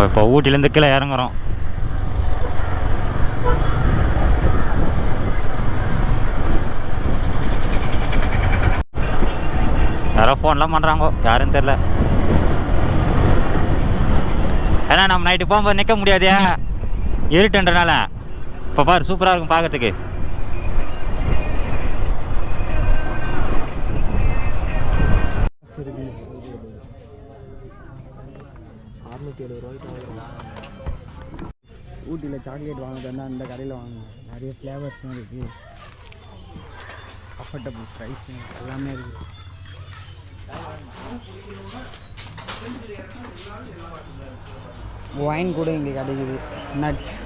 நம்ம இப்போ ஊட்டிலேருந்து கீழே இறங்குறோம். யாரோ ஃபோன்லாம் பண்ணுறாங்கோ, யாருன்னு தெரில. ஏன்னா நம்ம நைட்டு போகும்போது நிற்க முடியாதே, இருட்டுன்றனால. இப்போ பாரு சூப்பராக இருக்கும் பார்க்கறதுக்கு. ஊட்டியில் சாக்லேட் வாங்குறது வந்து அந்த கடையில் வாங்கணும். நிறைய ஃப்ளேவர்ஸ்லாம் இருக்குது, அஃபோர்டபுள் ப்ரைஸ் எல்லாமே இருக்குது. ஒயின் கூட இங்கே கிடைக்குது. நட்ஸ்,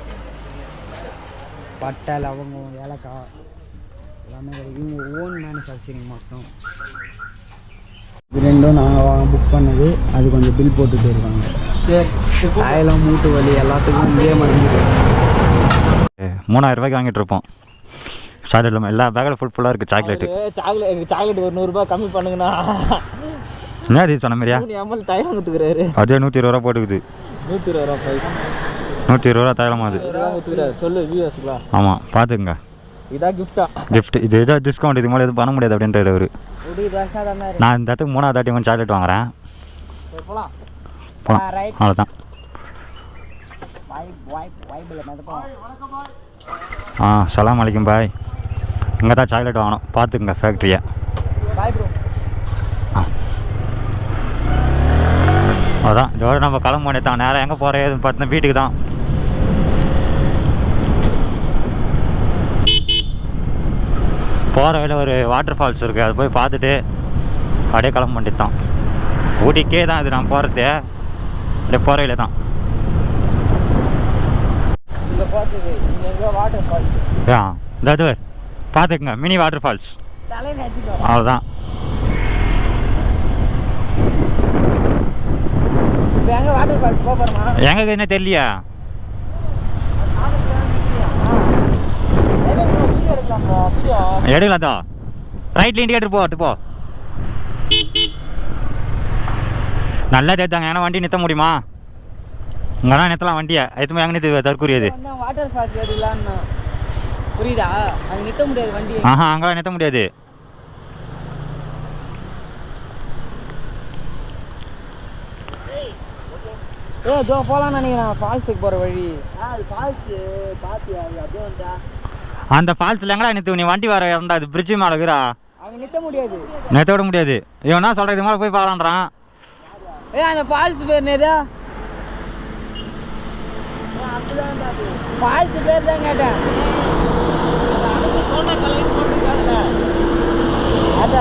பட்டை, லவங்கம், ஏலக்காய் எல்லாமே கிடைக்குது. இவங்க ஓன் மேனுஃபேக்சரிங் மட்டும். இது ரெண்டும் நாங்கள் புக் பண்ணது. அது கொஞ்சம் பில் போட்டுட்டு இருக்காங்க. சரி, காயெல்லாம் மூட்டு வலி எல்லாத்துக்கும் இங்கே மருந்து. 3000 ரூபாய்க்கு வாங்கிட்டு இருப்போம் சாக்லேட். இல்லாமல் எல்லா பேக்கில் ஃபுல்லாக இருக்குது சாக்லேட்டு. சாக்லேட் ஒரு 100 ரூபா கம்மி பண்ணுங்கண்ணா. என்ன அது சொன்ன மாதிரியா? தைலம் ஊற்றுக்கிறாரு. அதே 120 ரூபா போட்டுக்குது. 120 ரூபா ப்ரைஸ். 120 ரூபா தைலமா அது? சொல்லு வியூவர்ஸ்லாம். ஆமாம் பார்த்துக்குங்க. இதான் கிஃப்டா? கிஃப்ட் இது ஏதோ டிஸ்கவுண்ட் இது மாதிரி எதுவும் பண்ண முடியாது அப்படின்றாரு அவர். நான் இந்த இடத்துக்கு 3வது தாட்டி கொஞ்சம் சாக்லேட் வாங்குறேன். போகலாம், அவ்வளோதான். சலாம் அலைக்கும் பாய். இங்கே தான் சாக்லேட் வாங்கணும், பார்த்துக்குங்க ஃபேக்ட்ரியை. அதான் இதோட நம்ம கிளம்ப வேண்டியதான். நேரம் எங்கே போகிறேன் பார்த்தீங்கன்னா வீட்டுக்கு தான். போகிற வழியில் ஒரு வாட்டர் ஃபால்ஸ் இருக்குது, அது போய் பார்த்துட்டு அப்படியே கிளம்ப வேண்டியது தான். ஊட்டிக்கே தான் இது நான் போகிறது, அப்படியே போகிற வழியில் தான். இந்த பார்த்துக்குங்க மினி வாட்டர் ஃபால்ஸ், அவ்வளோதான். எங்க என்ன தெரியலையா? எடுக்கலாம் தான். ரைட்ல இண்டிகேட்டர் போட்டு போ. நல்லா தேத்தாங்க. ஏன்னா வண்டி நிறுத்த முடியுமா? இங்கெல்லாம் நிறுத்தலாம் வண்டியை. எதுவுமே எங்கே நிறுத்த தற்கூரியது. வாட்டர் ஃபால்ஸ் ஏறிடலான்னு புரியுதா? அங்கே நிறுத்த முடியாது வண்டி. அங்கெல்லாம் நிறுத்த முடியாது. போகலான்னு நினைக்கிறேன் ஃபால்ஸுக்கு போகிற வழி. ஃபால்ஸு பார்த்தியா? அப்படியே வந்தா அந்த ஃபால்ஸில் எங்கடா நிறுத்து? நீ வண்டி வர இடம்டா, அது பிரிட்ஜு மேலே இருக்கிறா. அங்கே நிறுத்த முடியாது. நிறுத்த விட முடியாது. இவனா சொல்கிறது மேலே போய் பார்க்கலான்றான். அந்த ஃபால்ஸ் பேர் நேதா? ஃபால்ஸ் பேர் தான் கேட்டேன்.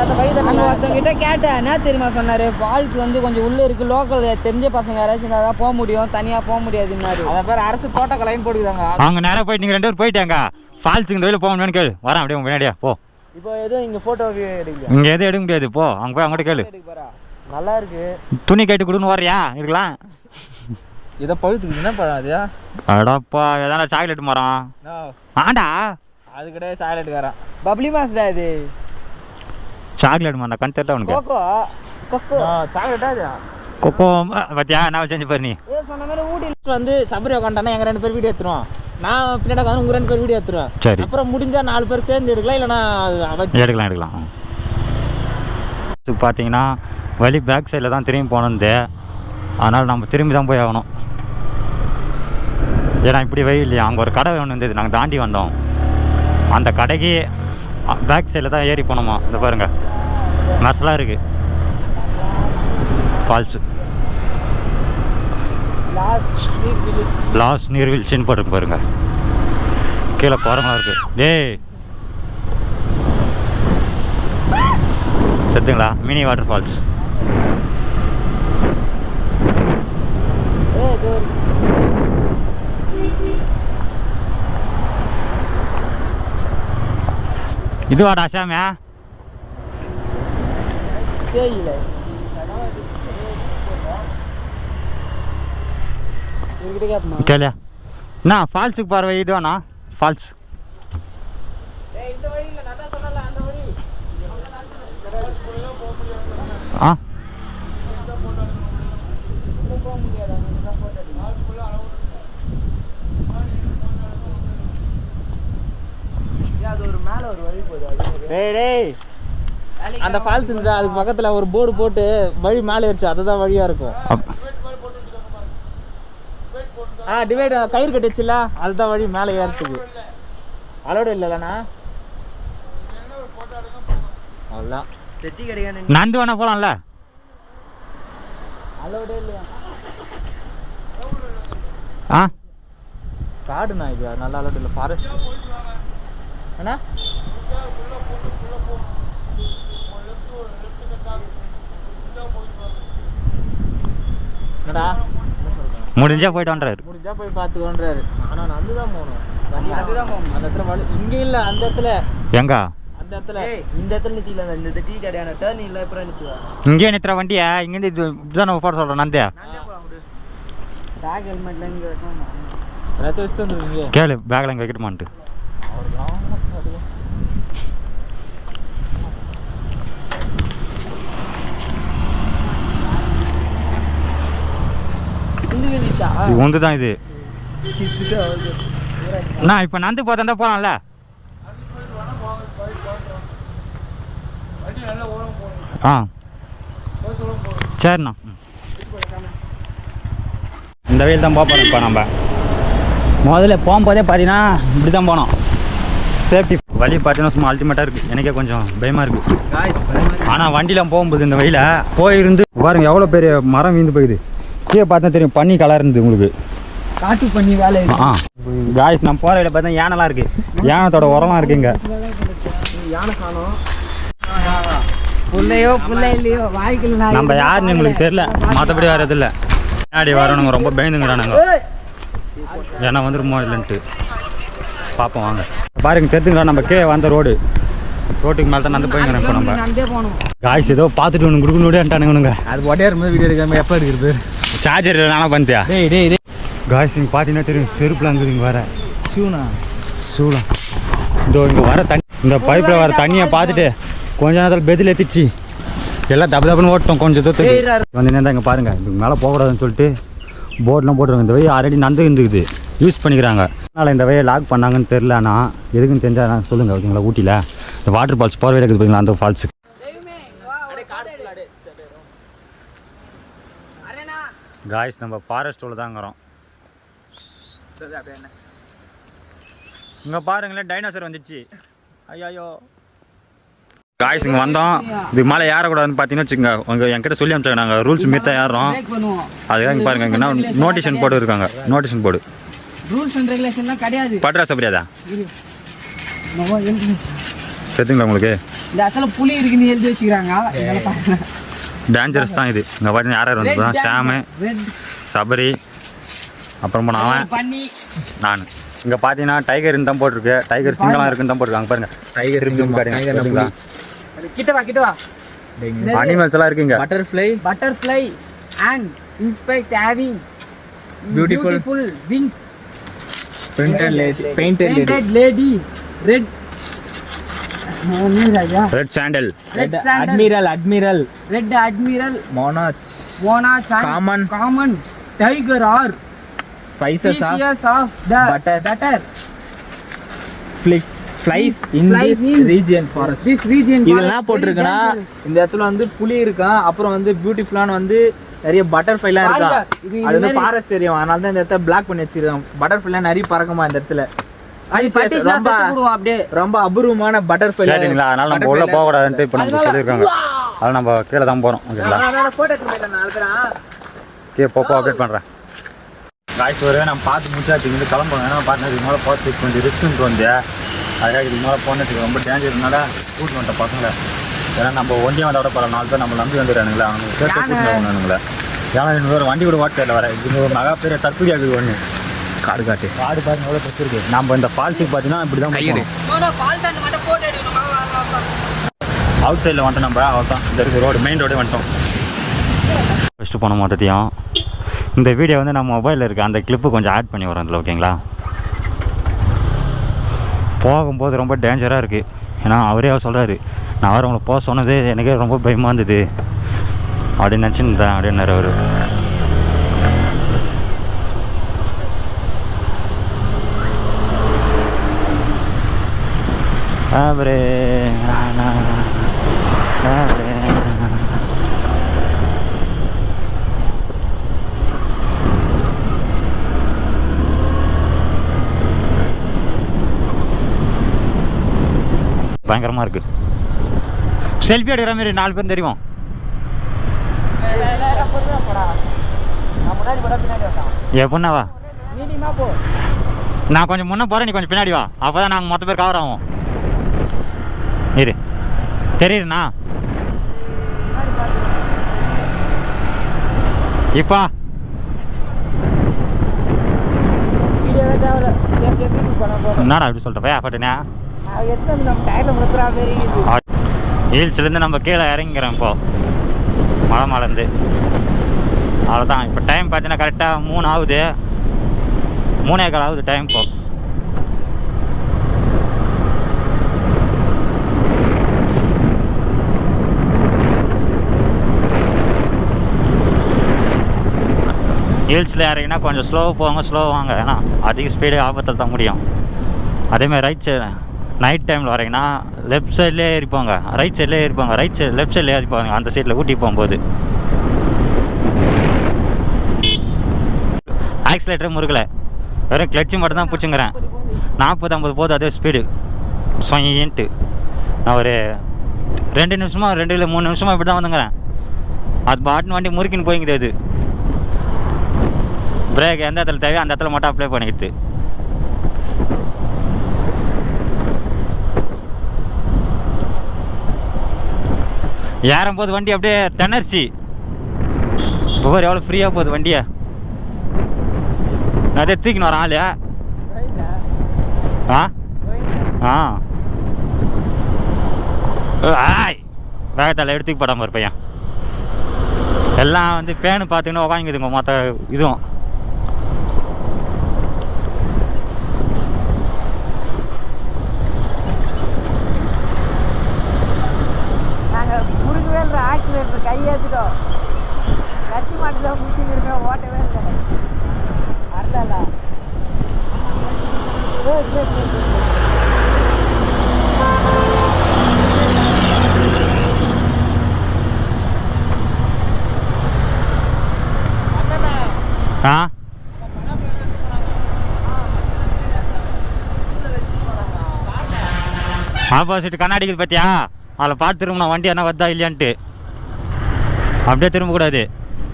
அந்த வயதை நாங்கள் ஒருத்தவங்கிட்ட கேட்டேன். என்ன தெரியுமா சொன்னார்? ஃபால்ஸ் வந்து கொஞ்சம் உள்ளே இருக்குது, லோக்கல் தெரிஞ்ச பசங்க யாராச்சும் தான் போக முடியும், தனியாக போக முடியாதுன்னாரு. அதை பேர் அரசு தோட்டக்கலைன்னு போட்டுக்குதாங்க. அவங்க நேராக போயிட்டு நீங்கள் 2 பேர் போயிட்டாங்க. ஃபால்ஸுக்கு இந்த வழியில் போக முடியும்னு கேளு. வரேன் அப்படியே முன்னாடியா போ. இப்போ எதுவும் இங்கே ஃபோட்டோ எடுக்கல, இங்கே எதுவும் எடுக்க முடியாது. போ அங்கே போய் அவங்ககிட்ட கேளு. நல்லா இருக்கு. துணி கேட்டு கொடுன்னு வரையா இருக்கலாம். இதை பழுத்துக்கு என்ன பண்ணாதியா? அடாப்பா எதனா சாக்லேட் மரம். ஆண்டா அது கிடையாது, சாக்லேட் காரன் பப்ளி மாஸ்டா. இது சாக்லேட் மரம் கண் தெரியல உனக்கு. கொக்கோ கொக்கோ சாக்லேட்டா? அது கொக்கோ பத்தியா? நான் செஞ்சு பாரு. நீ சொன்ன மாதிரி ஊட்டியில் வந்து சபரி உட்காண்டானா எங்கள் 2 பேர் வீடியோ எடுத்துருவோம். நான் பின்னாடி உட்காந்து உங்கள் 2 பேர் வீடியோ எடுத்துருவேன். சரி, அப்புறம் முடிஞ்சால் 4 பேர் சேர்ந்து எடுக்கலாம், இல்லைனா எடுக்கலாம். பார்த்தீங்கன்னா வழி பேக் சைடில் தான் திரும்பி போனது. அதனால் நம்ம திரும்பி தான் போய் ஆகணும். ஏன்னா இப்படி வழி இல்லையா? அங்கே ஒரு கடை ஒன்று இருந்தது, நாங்கள் தாண்டி வந்தோம். அந்த கடைக்கு பேக் சைடில் தான் ஏறி போனோமா. இந்த பாருங்கள் மரசலாக இருக்குது ஃபால்ஸு. லாஸ் நீர்வீழ்ச்சின்னு போட்டு பாருங்க. கீழே போகிறவங்களா இருக்குது. டேய் செத்துங்களா? Mini water falls. இதுவாடா சாமியா? கேளியா? அண்ணா ஃபால்ஸுக்கு போகிற வழி இதுவாண்ணா ஃபால்ஸ். ஆ டேய் அந்த ஃபால்ஸ் இருந்தா அதுக்கு பக்கத்துல ஒரு போர்டு போட்டு வழி மேலே ஏறிச்சு அதுதான் வழியா இருக்கும். டிவைட் கயிறு கட்டிச்சுல அதுதான் வழி மேலே ஏறதுக்கு. அலோடு இல்லைண்ணா அவ்வளோதான். செட்டி கிடையாது. நந்து வேணா போலாம்ல. அலோடே இல்லையா? காடுண்ணா இது நல்லா அலோடு இல்லை. ஃபாரஸ்ட் அண்ணா என்னடா முடிஞ்சா போயிட்டு வந்துறாரு. முடிஞ்சா போய் பார்த்துக்கோன்றாரு. ஆனால் நான் அதுதான் போகணும். அதுதான் போகணும். அந்த இடத்துல வழி இங்கே இல்லை. அந்த இடத்துல எங்க அந்த இடத்துல இந்த இடத்துல நிறுத்தில. இந்த டீ கடையான டேர்ன் இல்லை. அப்புறம் நிறுத்துவா இங்கே நிறுத்துற வண்டியா? இங்கேருந்து இதுதான் நம்ம போட சொல்கிறோம். நந்தியா பேக் ஹெல்மெட்ல இங்கே வைக்கணும். ரத்த வச்சுட்டு வந்துருவீங்க. கேளு பேக்கில் இங்கே வைக்கட்டுமான்ட்டு. உந்து தான் இது. அண்ணா இப்போ நந்து பார்த்தா போகலாம்ல. சரிண்ணா. இந்த வெயில் தான் போகிறோம். இப்போ நம்ம முதல்ல போகும்போதே பார்த்தீங்கன்னா இப்படி தான் போனோம். சேஃப்டி வழி பார்த்தீங்கன்னா சும்மா அல்டிமேட்டாக இருக்குது. எனக்கே கொஞ்சம் பயமாக இருக்குது. ஆனால் வண்டியில் போகும்போது இந்த வெயில போயிருந்து பாருங்க எவ்வளோ பெரிய மரம் வீந்து போயிடுது. கீழே பார்த்தா தெரியும் பண்ணி கலர் இருந்தது உங்களுக்கு. காட்டு பண்ணி வேலை. காய்ஸ் நம்ம போகிற வழியில் பார்த்தா யானைலாம் இருக்குது. யானத்தோட உரம்லாம் இருக்குங்க. யானை காணும். புள்ளையோ புள்ளை இல்லையோ வாய்க்கல. நம்ம யாருன்னு எங்களுக்கு தெரியல. மற்றபடி வேறு எதுவும் இல்லை. பின்னாடி வரணுங்க ரொம்ப பயந்துங்கிறானுங்க. ஏன்னா வந்துருமோ இல்லைன்ட்டு பார்ப்போம் வாங்க. பாருங்க தெரிஞ்சுங்களா நம்ம கே வந்த ரோட்டுக்கு மேலே தான் நடந்து போய்ங்கிறேன். இப்போ நம்ம காய்ஸ் ஏதோ பார்த்துட்டு ஒன்று கொடுக்கணுடான்ட்டானுங்க. அது ஒட்டே இருக்கும்போது வீடியோ எடுக்காம எப்போ எடுக்கிறது? சார்ஜர் நானா பண்ணியா? டேய் காய்ஸ் இங்கே பார்த்தீங்கன்னா தெரியும் செருப்புலாம் இருக்குது. இங்கே வர ஷூலாம் இதோ இங்கே வர தண்ணி இந்த பைப்பில் வர தண்ணியை பார்த்துட்டு கொஞ்ச நேரத்தில் பெதில் ஏற்றிச்சு எல்லாம் தப்புன்னு ஓட்டோம். கொஞ்சம் தூரத்துக்கு வந்து தான் இங்கே பாருங்கள். இதுக்கு மேலே போகக்கூடாதுன்னு சொல்லிட்டு போர்டெலாம் போட்டுருவாங்க. இந்த வழி ஆல்ரெடி நடந்து இருந்துக்குது, யூஸ் பண்ணிக்கிறாங்க. அதனால் இந்த வழியை லாக் பண்ணாங்கன்னு தெரில. ஆனால் எதுக்குன்னு தெரிஞ்சால் சொல்லுங்கள் ஓகேங்களா. ஊட்டியில் இந்த வாட்டர் ஃபால்ஸ் போகிற வழி இருக்குது பார்த்தீங்களா, அந்த ஃபால்ஸுக்கு. காய்ஸ் நம்ம ஃபாரஸ்ட்டோட தாங்கிறோம். இங்கே பாருங்களேன் டைனோசர் வந்துச்சு. ஐயோ காய்ஸ் இங்கே வந்தோம். இதுக்கு மேலே ஏறக்கூடாதுன்னு பார்த்தீங்கன்னா வச்சுக்கோங்க. உங்கள் என்கிட்ட சொல்லி அனுப்பிச்சாங்க நாங்கள் ரூல்ஸ் மீறி தான் ஏறோம். அதுக்காக இங்கே பாருங்க இங்கே நோட்டிஷன் போர்டு இருக்காங்க. நோட்டிஷன் போர்டு ரூல்ஸ் அண்ட் ரெகுலேஷன்லாம் கிடையாது. பட்ராஸ் அப்படியாதா தெரிஞ்சுங்களா உங்களுக்கு? இந்த இடத்துல புலி இருக்குன்னு எழுதி வச்சுக்கிறாங்க. டேஞ்சரஸ் தான் இது. இங்கே பார்த்தீங்கன்னா யார் வந்து ஷாமு, சபரி, அப்புறம் நான் நான் இங்கே பார்த்தீங்கன்னா டைகர்னு தான் போட்டிருக்கு. டைகர் சிங்கலாம் இருக்குன்னு தான் போட்டிருக்காங்க. பாருங்க டைகர் சிங்கம் கிட்ட வா. அனிமல்ஸ் எல்லாம் இருக்குங்க. Butterfly and inspect having beautiful wings. painted lady red sandal admiral monarch common tiger or spices of the butter flies in this region forest. இதெல்லாம் போட்டுருக்குன்னா இந்த இடத்துல வந்து புலி இருக்கான். அப்புறம் வந்து பியூட்டிஃபுல்லான வந்து நிறைய பட்டர்ஃப்ளைலாம் இருக்கா. அது வந்து ஃபாரஸ்ட் ஏரியா. அதனால தான் இந்த இடத்த பிளாக் பண்ணி வச்சிருக்காங்க. பட்டர்ஃப்ளைலாம் நிறைய பறக்குமா இந்த இடத்துல. ரொம்ப அபூர்வமான பட்டர்ஃப்ளை. அதனால நம்ம உள்ள போக கூடாதுன்ட்டு இப்போ நம்ம சொல்லியிருக்காங்க. அதனால நம்ம கீழே தான் போகிறோம். ஓகேங்களா கீழே போப்போ அப்டேட் பண்ணுறேன். காய்ச்சி வருவேன் நம்ம பார்த்து முடிச்சாச்சு. இங்கே கிளம்புவோம். ஏன்னா பார்த்து இதுக்கு மேலே போகிறதுக்கு கொஞ்சம் ரிஸ்க்குன்ட்டு வந்து அதுக்காக இதுக்கு மேலே போனதுக்கு ரொம்ப டேஞ்சர்னால கூட்டு வந்துட்ட பசங்களை. ஏன்னா நம்ம ஒண்டியாக வந்தோட பல 4 பேர் நம்ம நம்பி வந்துடுறானுங்களா. அவங்க சேர்த்து கூட்டு போகணுங்களா. ஏன்னா இன்னொரு வண்டி கூட வாட் தெரியல வர. இது ஒரு மகா பெரிய தற்கொலை ஆகுது. ஒன்று காடு பாருங்க எவ்வளோ பிரச்சனை இருக்குது. நம்ம இந்த ஃபால்ஸுக்கு பார்த்தீங்கன்னா இப்படி தான் அவுட் சைடில் வந்துட்டோம். நம்ம அவள் தான் இந்த இருக்குது ரோடு மெயின் ரோடே வந்துட்டோம். ஃபஸ்ட்டு போன மொத்தத்தையும் இந்த வீடியோ வந்து நம்ம மொபைலில் இருக்குது. அந்த கிளிப்பு கொஞ்சம் ஆட் பண்ணி வரோம் இதில். ஓகேங்களா போகும்போது ரொம்ப டேஞ்சராக இருக்குது. ஏன்னா அவரே அவர் சொல்கிறாரு நான் அவர் அவங்கள போக சொன்னது எனக்கே ரொம்ப பயமாக இருந்தது அப்படின்னு நினச்சிருந்தேன் அப்படின்னாரு அவர். அவரே அவரே. பயங்கரமா இருக்கு. செல்ஃபி எடுக்கிற மாதிரி 4 பேர் தெரியும். எப்படின்னாவா நான் கொஞ்சம் முன்னே போகிறேன், நீ கொஞ்சம் பின்னாடி வா. அப்போ தான் நாங்கள் மொத்த பேர் கவர் ஆகும். இரு தெரியுதுண்ணா இப்போ என்னடா அப்படி சொல்லிட்டு போய் அப்பட்டுண்ணா ஹீல்ஸ்லேருந்து நம்ம கீழே இறங்கிக்கிறோம் இப்போ மலை மேலேருந்து. அவ்வளோதான். இப்போ டைம் பார்த்தீங்கன்னா கரெக்டாக 3 ஆகுது, 3:15 ஆகுது டைம் இப்போ. ஹில்ஸில் இறங்கினா கொஞ்சம் ஸ்லோவாக போவாங்க, ஸ்லோவாக வாங்க. ஏன்னா அதிக ஸ்பீடு ஆபத்தில் தான் முடியும். அதேமாதிரி ரைட் சைடு நைட் டைமில் வரீங்கன்னா லெஃப்ட் சைட்லேயே இருப்பாங்க, ரைட் சைட்லேயே இருப்பாங்க, ரைட் சைடு லெஃப்ட் சைட்லேயே இருப்பாங்க. அந்த சைடில் ஊட்டி போகும்போது ஆக்சிலேட்டர் முறுக்கலை, வெறும் கிளச்சு மட்டும் தான் பிடிச்சிங்கிறேன். 40-50 போகுது அதே ஸ்பீடு சொயின்ட்டு. நான் ஒரு 2 நிமிஷமா 2 இல்லை 3 நிமிஷமாக இப்படி தான் வந்துங்கிறேன். அது பாட்டுன்னு வண்டி முறுக்கின்னு போய்ங்குது. அது பிரேக் எந்த இடத்துல தேவையோ அந்த இடத்துல மட்டும் அப்ளை பண்ணிக்கிது. ஏறும்போது வண்டி அப்படியே திணறிச்சு. இப்போ எவ்வளோ ஃப்ரீயாக போகுது வண்டியை. அதே தூக்கின்னு வரேன் ஆளு. ஆய் வேகத்தால் எடுத்துக்கு போடாமல் இருப்பேன். எல்லாம் வந்து பேனு பார்த்துக்கின்னு உக்காந்துக்குதுங்க மொத்த இதுவும். கையேற்றிட்டோம், கட்சி மாட்டு தான் பிடிச்சிங்க, ஓட்டவே இல்லை. வரல ஆப்போசிட் கண்ணாடிக்குது பார்த்தியா? அதில் பார்த்து திரும்பணும் வண்டி என்ன வந்தா இல்லையான்ட்டு. அப்படியே திரும்பக்கூடாது.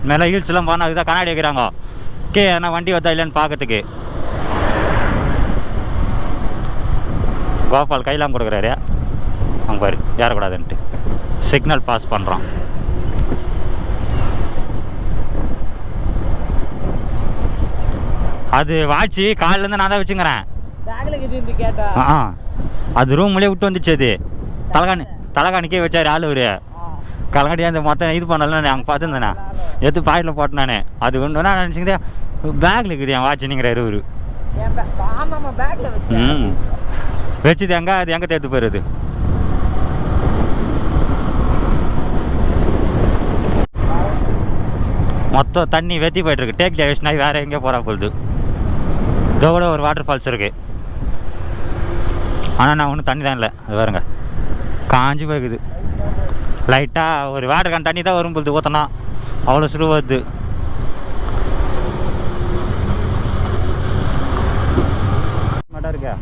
மேலே ஹீல்ஸ்லாம் போனால் அதுதான் கண்ணாடி வைக்கிறாங்க. என்ன வண்டி வந்தா இல்லையான்னு பார்க்கறதுக்கு. கோபால் கையெல்லாம் கொடுக்குறாரு அங்கே பாரு, ஏறக்கூடாதுன்ட்டு சிக்னல் பாஸ் பண்ணுறான். அது வாட்சி காலிலேருந்து நான் தான் வச்சுங்கிறேன். அது ரூம்லேயே விட்டு வந்துச்சு. அது தலைகாணிக்கே வச்சாரு ஆள். ஒரு கலங்காட்டி அந்த மொத்தம் இது பண்ணலாம். அங்கே பார்த்துருந்தேண்ணா எடுத்து பாக்கெட்டில் போட்டேன் நான். அது ஒன்று நான் நினச்சிக்கிட்டே பேக்கில் இருக்குது என் வாட்ச் நிற்கிறாரு ஒரு. வச்சுது எங்கே அது எங்கே தேர்த்து போயிடுது. மொத்தம் தண்ணி வெத்தி போய்ட்டுருக்கு. டேக்கில் வச்சுனா வேறு எங்கேயோ போகிறா போகுது. இதோட ஒரு வாட்டர் ஃபால்ஸ் இருக்குது. ஆனால் நான் ஒன்றும் தண்ணி தான் இல்லை. அது பாருங்க காஞ்சி போய்க்குது. லைட்டாக ஒரு வாட்டர் கேன் தண்ணி தான் வரும் பொழுது ஊற்றினா அவ்வளோ சுலுவாக வருது. மட்டும் இருக்கா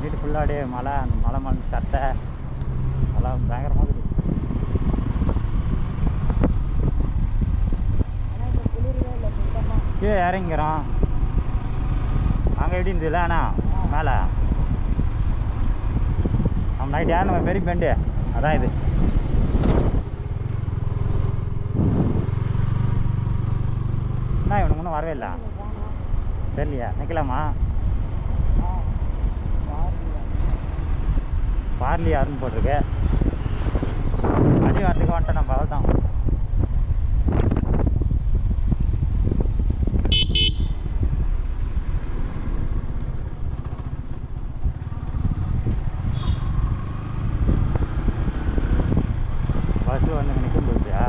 வீட்டு ஃபுல்லாடியே மழை, அந்த மலை மண் சட்டை அதெல்லாம் பயங்கரமாக இருக்குது. கீழே இறங்கிறோம். அங்கே எப்படி இருந்ததுல அண்ணா மேலே நம்ம நைட் யார் நம்ம பெரிய பெண்டு அதான் இது. என்ன இவனுக்கு ஒன்றும் வரவே இல்லை தெரியலையா? நிற்கலாமா? பார்லி யாருன்னு போட்டிருக்கு. அடி வரத்துக்கு வந்துட்டேன் நம்ம. அவள் தான் பஸ்ஸு வந்து நிற்கும் போதியா?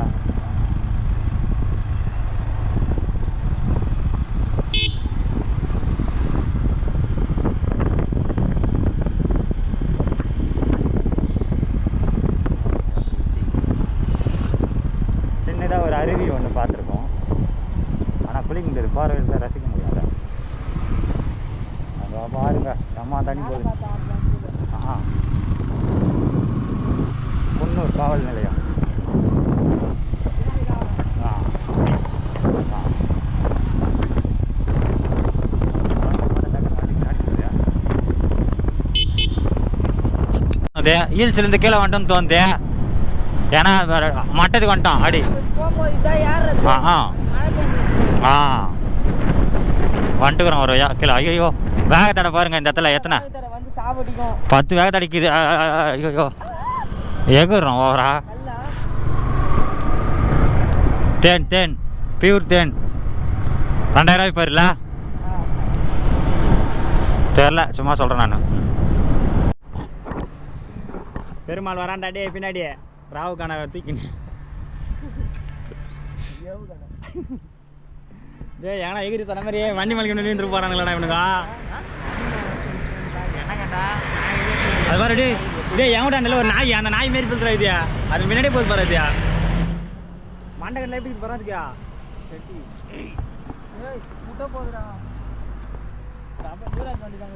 அருவி ஒன்று பார்த்துருக்கோம். ஆனால் குளிக்க முடியாது, பார்வையில் ரசிக்க முடியாது. அங்கே பாருங்க அம்மா தண்ணி போகுது. குன்னூர் காவல் நிலையம். ஹீல்ஸ்லேருந்து கீழே வந்துட்டோம்னு தோணுது. ஏன்னா மட்டத்துக்கு வந்துட்டோம் அடி. வந்துட்டுக்கிறோம் ஒரு கீழே. ஐயோ வேகத்தடை பாருங்க இந்த இடத்துல எத்தனை 10 வேகத்தடைக்குது. ஐயோ எகுறோம் ஓவரா. தேன் பியூர் தேன் 2000 போயிருல தெரில, சும்மா சொல்கிறேன் நான். பெருமாள் வராண்டாடே பின்னாடி ராவுக்கான தூக்கினேன். ஏன்னா எகிரி சொன்ன மாதிரி வண்டி மலைக்கு நின்று போகிறானுங்களா இவனுங்க. என்ன கேட்டா அது மாதிரி என்கிட்ட ஒரு நாய், அந்த நாய் மாரி பிடிச்சிடா இதுயா, அது முன்னாடியே போய் போகிற இதுயா மண்டகட்டில் எப்படி போகிறதுக்கா முட்டை போகுதுடா. வண்டி தாங்க